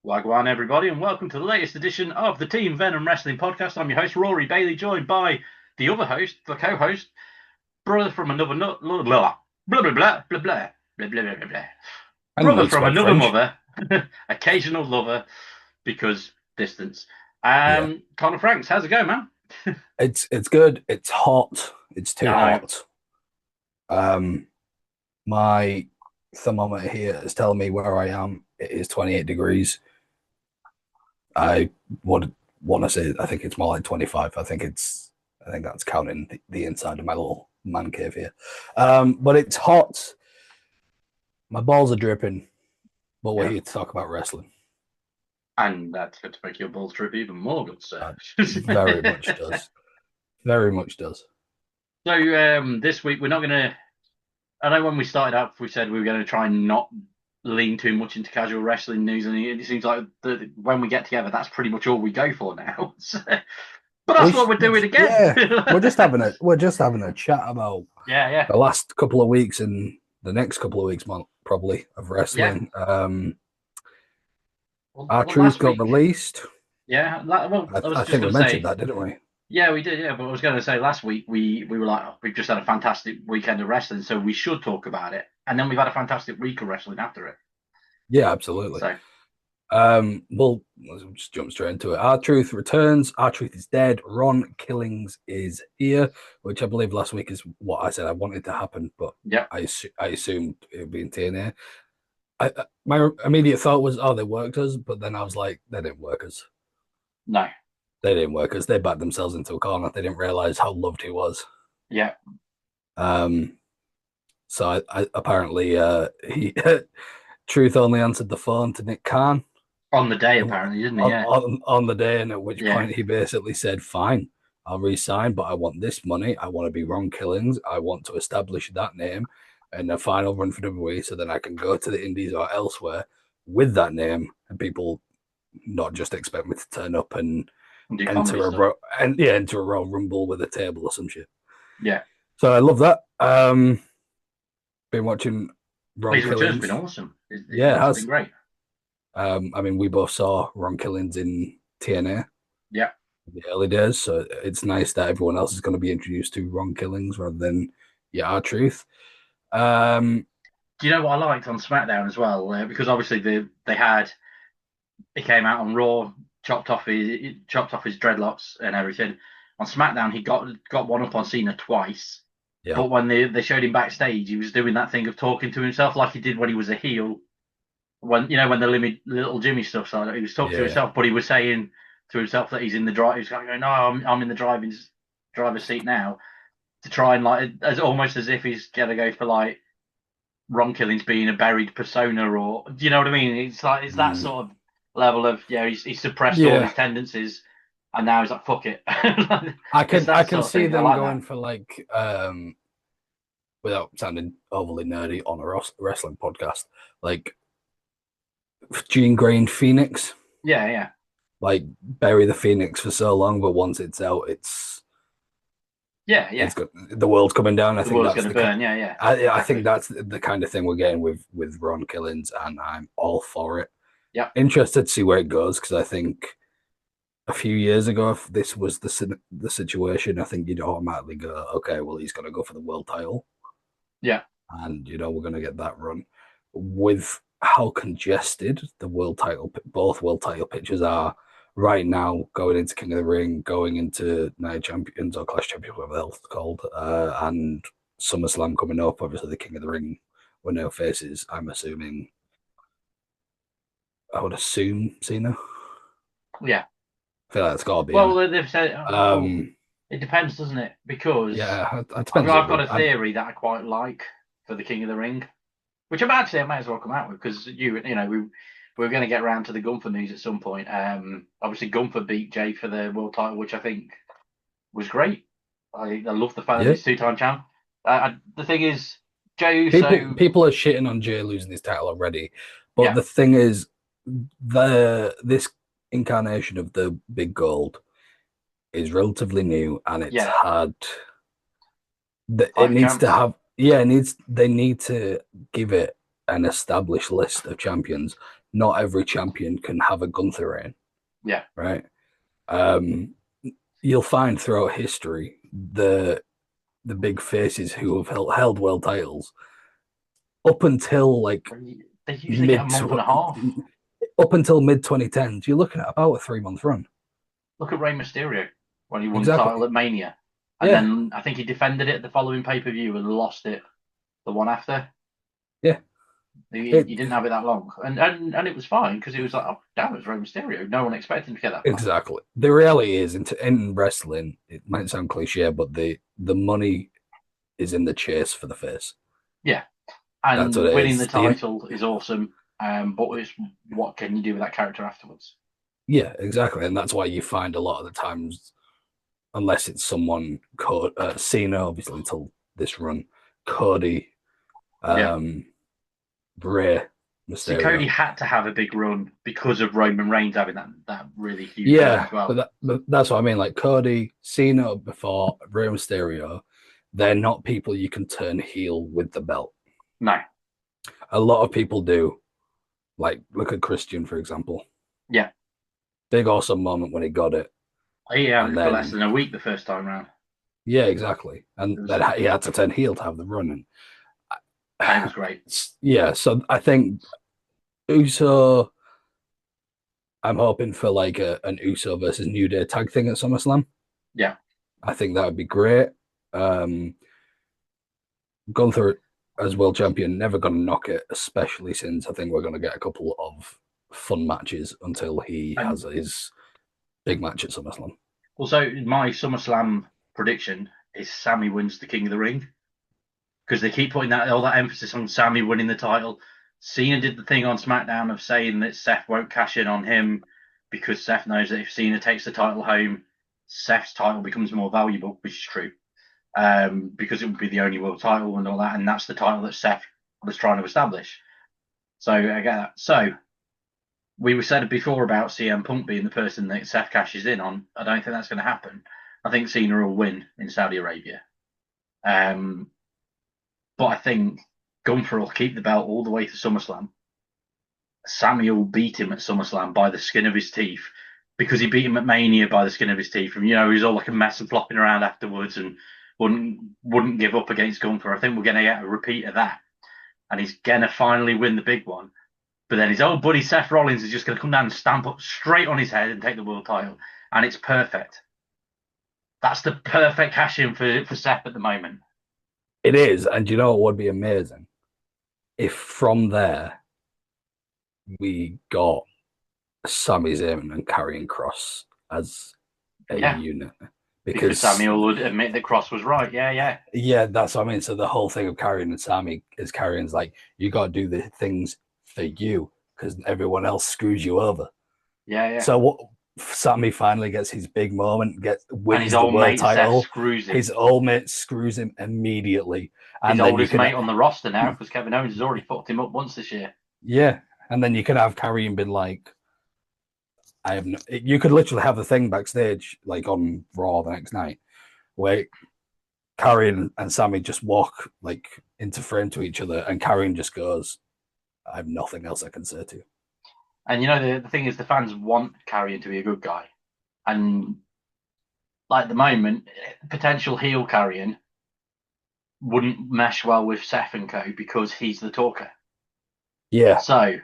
Wagwan, everybody, and welcome to the latest edition of the Team Venom Wrestling Podcast. I'm your host, Rory Bailey, joined by the other host, the co-host, brother from another blah, blah, blah, blah, blah, blah, blah, blah, blah, blah, blah. I didn't know Brother you from spoke another French. mother, occasional lover, because distance. Yeah, Connor Franks, how's it going, man? it's good. It's hot. It's too I know. hot. Um, my thermometer here is telling me where I am. It is 28 degrees. I would want to say I think it's more like 25. I think that's counting the inside of my little man cave here. But it's hot. My balls are dripping. But we're Yeah, here to talk about wrestling. and that's going to make your balls drip even more, good sir. That very much does. Very much does. This week we're not going to. I know when we started out, we said we were going to try and not lean too much into casual wrestling news, and it seems like when we get together, that's pretty much all we go for now. But that's We what we're doing again. yeah, we're just having a chat about Yeah, yeah, the last couple of weeks and the next couple of weeks, probably of yeah. wrestling. Our Well, Truth last got week, released. yeah. Well, I was I just think we going to mentioned say, that, didn't we? yeah, we did, yeah. But I was going to say last week we were like, oh, we've just had a fantastic weekend of wrestling, so we should talk about it. And then we've had a fantastic week of wrestling after it. Yeah, absolutely. So Well, let's just jump straight into it. Our Truth returns. Our Truth is dead. Ron Killings is here, which I believe last week is what I said I wanted to happen, but yeah, I assumed it would be in TNA. My immediate thought was, oh, they worked us, but then I was like, they didn't work us. no, They didn't work us. They backed themselves into a corner. They didn't realize how loved he was. yeah. Um, so apparently he Truth only answered the phone to Nick Khan On the day, apparently, didn't he? Yeah, on the day, and at which yeah, point he basically said, "Fine, I'll resign, but I want this money. I want to be Ron Killings. I want to establish that name and a final run for WWE, so then I can go to the Indies or elsewhere with that name, and people not just expect me to turn up and and do comedy enter stuff. enter a Royal Rumble with a table or some shit." Yeah. So I love that. Been watching Ron His return's been Killings. awesome. Yeah, it It's been has. great. I mean, we both saw Ron Killings in TNA Yeah. in the early days, so it's nice that everyone else is going to be introduced to Ron Killings rather than our Truth. Um, Do you know what I liked on SmackDown as well? Because obviously they had he came out on Raw, chopped off his dreadlocks and everything. On SmackDown, he got one up on Cena twice. yeah, But when they showed him backstage, he was doing that thing of talking to himself like he did when he was a heel. When the little Jimmy stuff started, he was talking to yeah, himself, but he was saying to himself that he's in the drive. He's going, no, I'm in the driver's seat now to try and like as almost as if he's gonna go for like Ron Killings being a buried persona, or do you know what I mean? It's like it's that mm, sort of level of he's suppressed all his yeah. tendencies, and now he's like fuck it. It's I that can sort of see thing. I them like going that. for like without sounding overly nerdy on a wrestling podcast, like Gene Grey and Phoenix, Yeah, yeah, like bury the Phoenix for so long, but once it's out, yeah, yeah. it's got the world's coming down. I The think world's that's gonna burn. Yeah, yeah, I think exactly. that's the kind of thing we're getting with Ron Killings, and I'm all for it. Yeah, Interested to see where it goes because I think a few years ago, if this was the situation, I think you'd automatically go, okay, well, he's going to go for the world title, yeah, and we're going to get that run. With how congested the both world title pictures are right now, going into King of the Ring, going into Night Champions or Clash Champions, whatever the hell it's called, and SummerSlam coming up. Obviously, the King of the Ring with no faces. I would assume Cena. yeah. I feel like it's got to be him. Well, they've said, well, Um, it depends, doesn't it? Because yeah, it I've, depends. I've got a theory that I quite like for the King of the Ring, which I might as well come out with because we were going to get around to the Gunther news at some point. Obviously Gunther beat Jay for the world title, which I think was great. I love the fact that Yeah, he's two-time champ. The thing is, Jey people Uso, people are shitting on Jay losing his title already, but yeah, the thing is, this incarnation of the big gold is relatively new, and it's yeah, had it five needs to champs, have yeah, it needs they need to give it an established list of champions. Not every champion can have a Gunther reign, Yeah. right? Um, you'll find throughout history the big faces who have held world titles up until like They usually get a mid month and a half. up until mid 2010s. You're looking at about a 3 month run. Look at Rey Mysterio when he won the title Exactly. at Mania. And Yeah. then I think he defended it the following pay per view and lost it the one after. Yeah. He It didn't have it that long. And it was fine because it was like, oh, damn, it's Rey Mysterio. No one expected him to get that far. exactly. The reality is in wrestling, it might sound cliche, but the money is in the chase for the face. Yeah. That's what And it winning the is. title is awesome. But it's what can you do with that character afterwards? Yeah, exactly. And that's why you find a lot of the times, unless it's someone called Cena, obviously until this run, Cody, Yeah. um, Bray, See, Cody Mysterio. had to have a big run because of Roman Reigns having that really huge run Yeah, as well. but that's what I mean. Like Cody, Cena before Rey Mysterio, they're not people you can turn heel with the belt. No. A lot of people do. Like look at Christian, for example. Yeah. Big awesome moment when he got it, He had and it for less then than a week the first time round. yeah, exactly, and It was, then he had to turn heel to have the run. and it And was great. yeah, so I think Uso. I'm hoping for like an Uso versus New Day tag thing at SummerSlam. Yeah. I think that would be great. Um, Gunther as world champion never going to knock it, especially since I think we're going to get a couple of fun matches until he has And his big match at SummerSlam. also, my SummerSlam prediction is Sammy wins the King of the Ring because they keep putting that all that emphasis on Sammy winning the title. Cena did the thing on SmackDown of saying that Seth won't cash in on him because Seth knows that if Cena takes the title home, Seth's title becomes more valuable, which is true. Because it would be the only world title and all that, and that's the title that Seth was trying to establish. So I get that. So we said before about CM Punk being the person that Seth cashes in on. I don't think that's going to happen. I think Cena will win in Saudi Arabia. Um, but I think Gunther will keep the belt all the way to SummerSlam. Sammy will beat him at SummerSlam by the skin of his teeth because he beat him at Mania by the skin of his teeth. And, he's all like a mess and flopping around afterwards and wouldn't give up against Gunther. I think we're going to get a repeat of that. And he's going to finally win the big one. But then his old buddy Seth Rollins is just going to come down and stamp up straight on his head and take the world title. And it's perfect. That's the perfect cash in for Seth at the moment. It is, and you know what would be amazing if from there we got Sami Zayn and Karrion Cross as a Yeah, unit because because Samuel would admit that Cross was right. Yeah, yeah. yeah, that's what I mean. So the whole thing of Karrion and Sami is Karrion's like you got to do the things for you because everyone else screws you over. Yeah, yeah. So what? Sammy finally gets his big moment, And his wins the old world mate Seth title. screws him. His old mate screws him immediately, His and then you oldest can mate on the roster now because Kevin Owens has already fucked him up once this year. yeah, and then you can have Karrion been like, I have no. You could literally have the thing backstage like on Raw the next night where Karrion and Sammy just walk like into frame to each other, and Karrion just goes, "I have nothing else I can say to you." And the thing is, the fans want Carrion to be a good guy. And like at the moment, potential heel Carrion wouldn't mesh well with Seth and Co because he's the talker. Yeah, So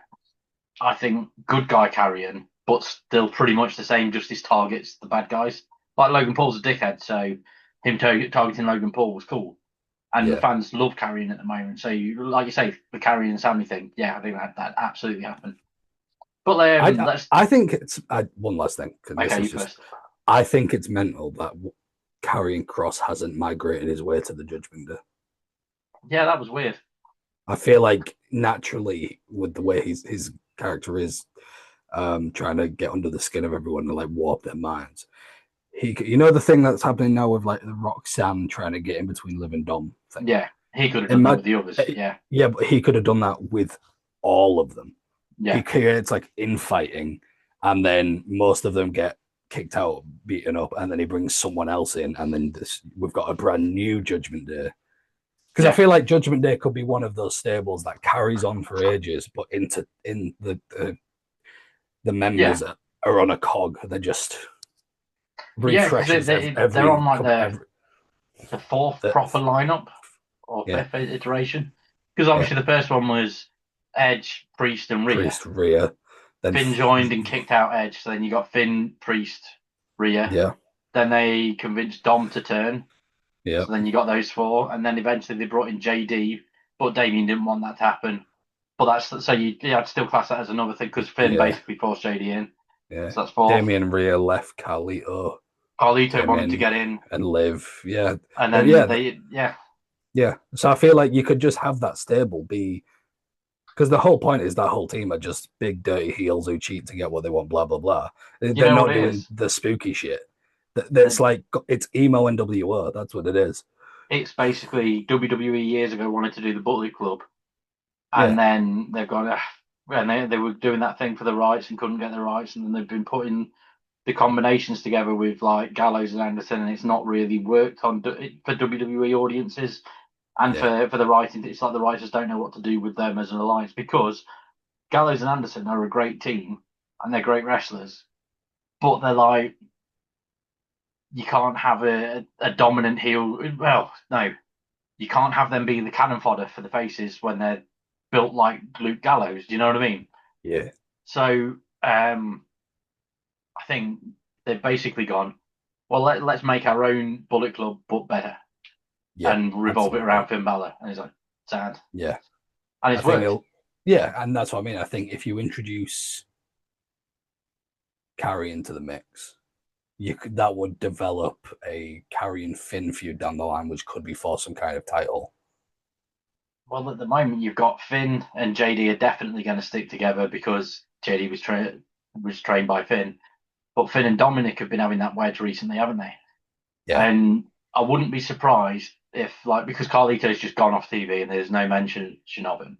I think good guy Carrion, but still pretty much the same, just his targets the bad guys. Like Logan Paul's a dickhead, so him targeting Logan Paul was cool. And the yeah. fans love Carrion at the moment. So, like you say, the Carrion and Sammy thing, yeah, I think that absolutely happened. But let's. I think it's one last thing. This Okay, you is just first. I think it's mental that Karrion Cross hasn't migrated his way to the Judgment Day. Yeah, that was weird. I feel like naturally, with the way his character is, trying to get under the skin of everyone and like warp their minds. The thing that's happening now with like the Roxanne trying to get in between Liv and Dom thing. Yeah, he could have done that with the others. Yeah, yeah, but he could have done that with all of them. He yeah. creates like infighting, and then most of them get kicked out, beaten up, and then he brings someone else in, and then we've got a brand new Judgment Day because I feel like Judgment Day could be one of those stables that carries on for ages, but in the yeah, members are on a cog. They're just yeah, because refreshes they're on like every the fourth the, proper lineup or yeah, fifth iteration. Because yeah. obviously the first one was Edge, Priest, and Rhea. Priest, Rhea, then Finn joined and kicked out Edge, so then you got Finn, Priest, Rhea. yeah, Then they convinced Dom to turn, yeah, so then you got those four, and then eventually they brought in JD, but Damien didn't want that to happen. But that's so you had to still class that as another thing because Finn yeah, basically forced JD in, yeah. so that's four. Damien and Rhea left Carlito Carlito came wanted to in get in, and Liv. Yeah, and yeah, then yeah, yeah. So I feel like you could just have that stable be because the whole point is that whole team are just big dirty heels who cheat to get what they want. Blah blah blah. you They're know what not it doing is. the spooky shit. That's like it's emo NWO. That's what it is. It's basically WWE years ago wanted to do the Bullet Club, and Yeah, then they've gone, and they were doing that thing for the rights and couldn't get the rights, and then they've been putting the combinations together with like Gallows and Anderson, and it's not really worked on for WWE audiences and yeah, for the writing. It's like the writers don't know what to do with them as an alliance because Gallows and Anderson are a great team and they're great wrestlers, but they're like you can't have a dominant heel. Well, no, you can't have them being the cannon fodder for the faces when they're built like Luke Gallows. Do you know what I mean? yeah, So I think they've basically gone, well, let's make our own Bullet Club, but better, yeah. and revolve it Absolutely. around Finn Balor. And he's like, sad. Yeah, And I it's think worked. it'll. Yeah, and that's what I mean. I think if you introduce Carrie into the mix, that would develop a Carrie and Finn feud down the line, which could be for some kind of title. Well, at the moment, you've got Finn and JD are definitely going to stick together because JD was trained by Finn. But Finn and Dominic have been having that wedge recently, haven't they? Yeah, And I wouldn't be surprised if, like, because Carlito's just gone off TV and there's no mention of him,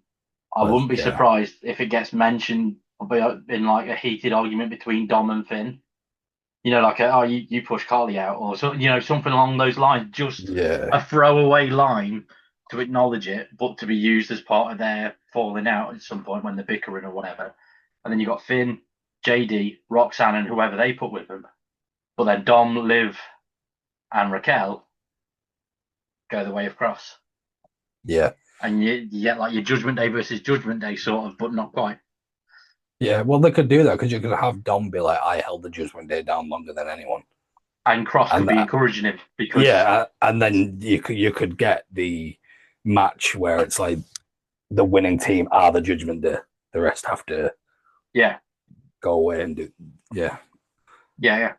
I but wouldn't be yeah, surprised if it gets mentioned in like a heated argument between Dom and Finn. You know, like oh, you push Carly out, or so, you know, something along those lines. Just yeah, a throwaway line to acknowledge it, but to be used as part of their falling out at some point when they're bickering or whatever. And then you got Finn, JD, Roxanne, and whoever they put with them. But then Dom, Liv, and Raquel go the way of Cross, yeah, and you get like your Judgment Day versus Judgment Day sort of, but not quite. yeah. Well, they could do that because you could have Dom be like, "I held the Judgment Day down longer than anyone," And Cross could and be encouraging him because yeah, and then you could get the match where it's like the winning team are the Judgment Day. The rest have to yeah, go away and do yeah yeah.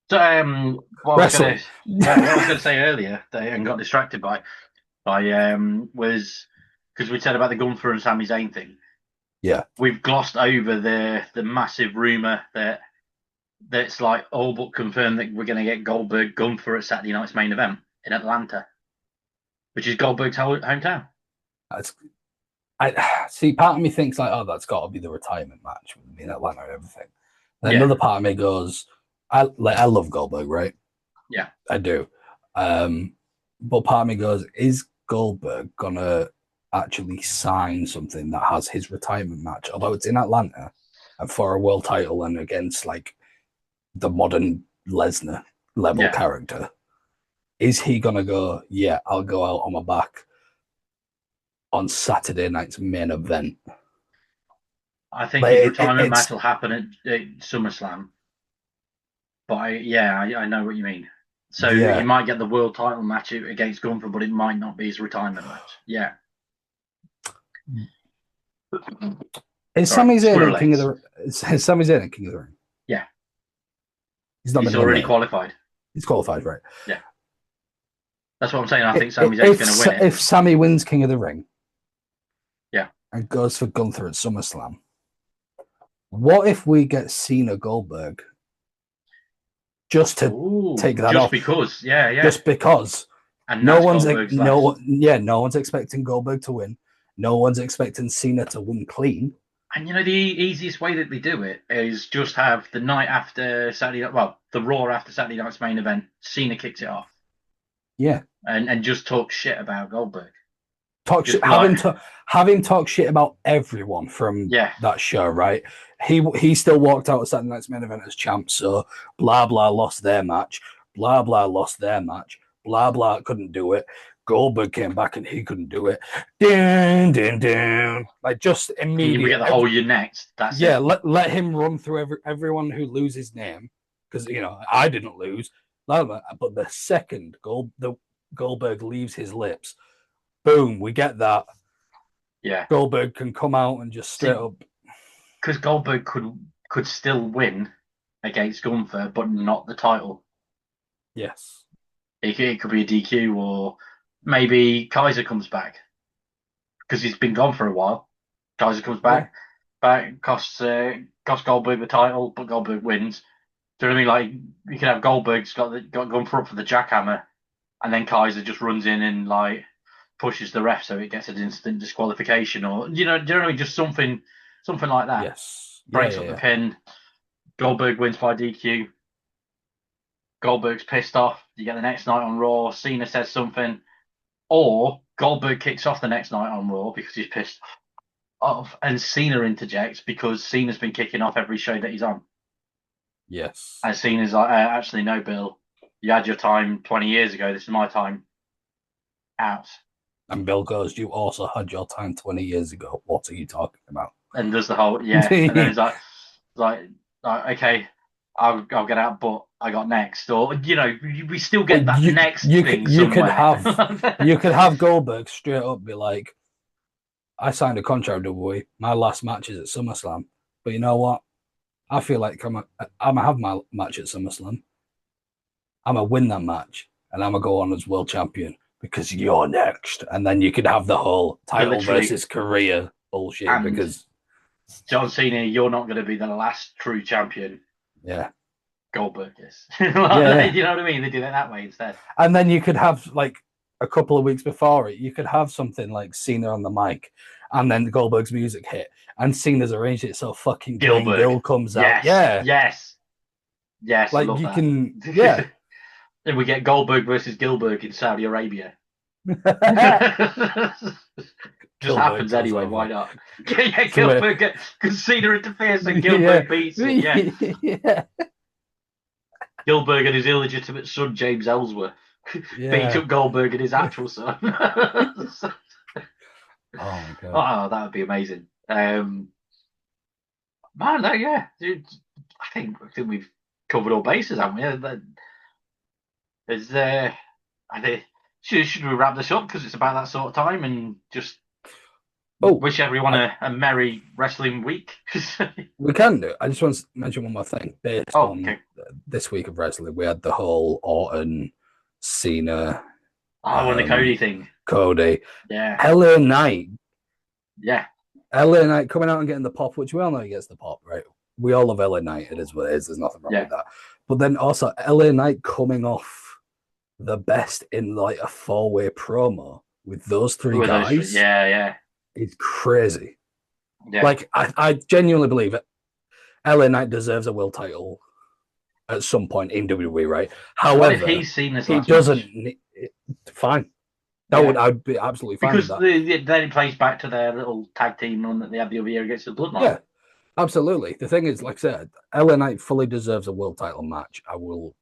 So wrestling. what I was gonna say earlier and got distracted by was because we said about the Gunther and Sami Zayn thing. Yeah, We've glossed over the massive rumor that's like all but confirmed that we're gonna get Goldberg Gunther at Saturday night's main event in Atlanta, which is Goldberg's hometown. that's I see. Part of me thinks like, oh, that's got to be the retirement match with me in Atlanta and everything. And Yeah, another part of me goes, I love Goldberg, right? yeah. I do. But part of me goes, is Goldberg gonna actually sign something that has his retirement match, although it's in Atlanta and for a world title and against like the modern Lesnar level Yeah, character? Is he gonna go? Yeah, I'll go out on my back on Saturday night's main event. I think Like his retirement match it's will happen at SummerSlam. But I know what you mean. So he yeah. might get the world title match against Gunther, but it might not be his retirement match. Yeah. Is Sorry, Sami Zayn squirrel in King of legs. the is Sami Zayn in King of the Ring? Yeah, He's not been he's already eliminated. qualified. He's qualified, right? Yeah, that's what I'm saying. I think Sami Zayn's going to If win it. if Sami wins King of the Ring Yeah. and goes for Gunther at SummerSlam, what if we get Cena Goldberg just to Ooh, take that just off? because. Yeah, yeah. Just because And that's Goldberg's last. no one's expecting Goldberg to win. No one's expecting Cena to win clean. And you know the easiest way that they do it is just have the night after Saturday. Well, the Raw after Saturday night's main event. Cena kicks it off Yeah, and just talk shit about Goldberg. talk shit, Just be like, have him talk shit about everyone from yeah. that show, right? He still walked out of Saturday Night's Main Event as champ, so blah blah lost their match, blah blah lost their match, blah blah couldn't do it. Goldberg came back and he couldn't do it. Dun, dun, dun. Like just We immediate. get the whole year next. That's Yeah, it. let him run through everyone who loses name because I didn't lose, but the second Goldberg leaves his lips, boom, we get that. Yeah. Goldberg can come out and just straight See, up. because Goldberg could still win against Gunther, but not the title. Yes. It could be a DQ, or maybe Kaiser comes back because he's been gone for a while. Kaiser comes Yeah. back costs Goldberg the title, but Goldberg wins. Do you know what I mean? Like you can have Goldberg's got Gunther up for the jackhammer, and then Kaiser just runs in and like pushes the ref so it gets an instant disqualification, or do you know what I mean? Just something like that. Yes. Yeah. Breaks Yeah. up the Yeah. pin. Goldberg wins by DQ. Goldberg's pissed off. You get the next night on Raw. Cena says something, or Goldberg kicks off the next night on Raw because he's pissed off, and Cena interjects because Cena's been kicking off every show that he's on. Yes. And Cena's like, actually, no, Bill, you had your time 20 years ago. This is my time. Out. And Bill goes, "You also had your time 20 years ago. What are you talking about?" And does the whole yeah, and then he's like okay, I'll get out, but I got next, or we still Well, get that next thing you could somewhere. have Goldberg straight up be like, "I signed a contract with WWE. My last match is at SummerSlam, but you know what? I feel like I'm gonna have my match at SummerSlam. I'm gonna win that match, and I'm gonna go on as world champion because you're next." And then you could have the whole But title literally, versus career bullshit and because John Cena, you're not going to be the last true champion. yeah, Goldberg is. yeah, yeah. You know what I mean? They do it that way instead. And then you could have like a couple of weeks before it, you could have something like Cena on the mic, and then Goldberg's music hit, and Cena's arranged it so fucking Drain Gilbert. Gill comes out. Yes, Yeah, yes, yes. I like love you that. can, yeah. Then we get Goldberg versus Gilbert in Saudi Arabia. Just happens anyway. over. Why not? Yeah, Gilbert because Cena interferes and Gilbert beats it. Yeah. yeah. Gilbert and his illegitimate son James Ellsworth beat up Goldberg and his actual son. Oh my god! Oh, that would be amazing. Man, no, yeah, I think we've covered all bases, haven't we? There's I think should we wrap this up because it's about that sort of time and just wish everyone a merry wrestling week. We can do. I just want to mention one more thing. Based on okay. this week of wrestling, we had the whole Orton, Cena, and the Cody thing. Cody, Yeah. LA Knight. Yeah. LA Knight coming out and getting the pop, which we all know he gets the pop, right? We all love LA Knight. It is what it is. There's nothing wrong with that. But then also LA Knight coming off the best in like a 4-way promo with those three guys. Yeah. It's crazy. Yeah. Like I genuinely believe it. LA Knight deserves a world title at some point in WWE, right? However, what if he's seen this? He doesn't. Fine. I'd be absolutely fine because with that. then it plays back to their little tag team run that they had the other year against the Bloodline. Yeah, absolutely. The thing is, like I said, LA Knight fully deserves a world title match. I will,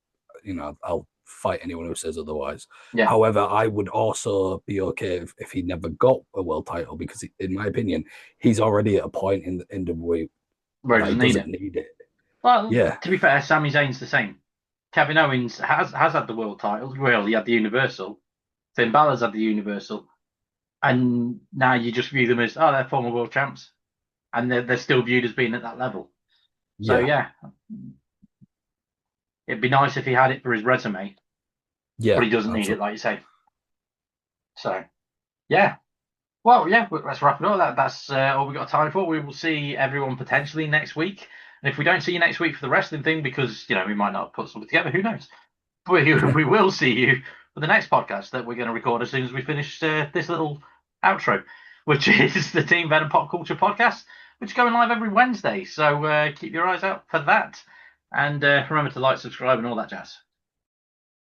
I'll fight anyone who says otherwise. Yeah. However, I would also be okay if he never got a world title because, in my opinion, he's already at a point in WWE where he doesn't need it. Well, yeah. To be fair, Sami Zayn's the same. Kevin Owens has had the world title. Well, he had the Universal. Finn Balor's had the Universal. And now you just view them as, they're former world champs. And they're still viewed as being at that level. So, yeah. It'd be nice if he had it for his resume. Yeah. But he doesn't need it, like you say. So, yeah. Well, yeah, let's wrap it up. That's all we've got time for. We will see everyone potentially next week. And if we don't see you next week for the wrestling thing, because, we might not put something together, who knows? We will see you for the next podcast that we're going to record as soon as we finish this little outro, which is the Team Venom Pop Culture Podcast, which is going live every Wednesday. So keep your eyes out for that. And remember to like, subscribe, and all that jazz.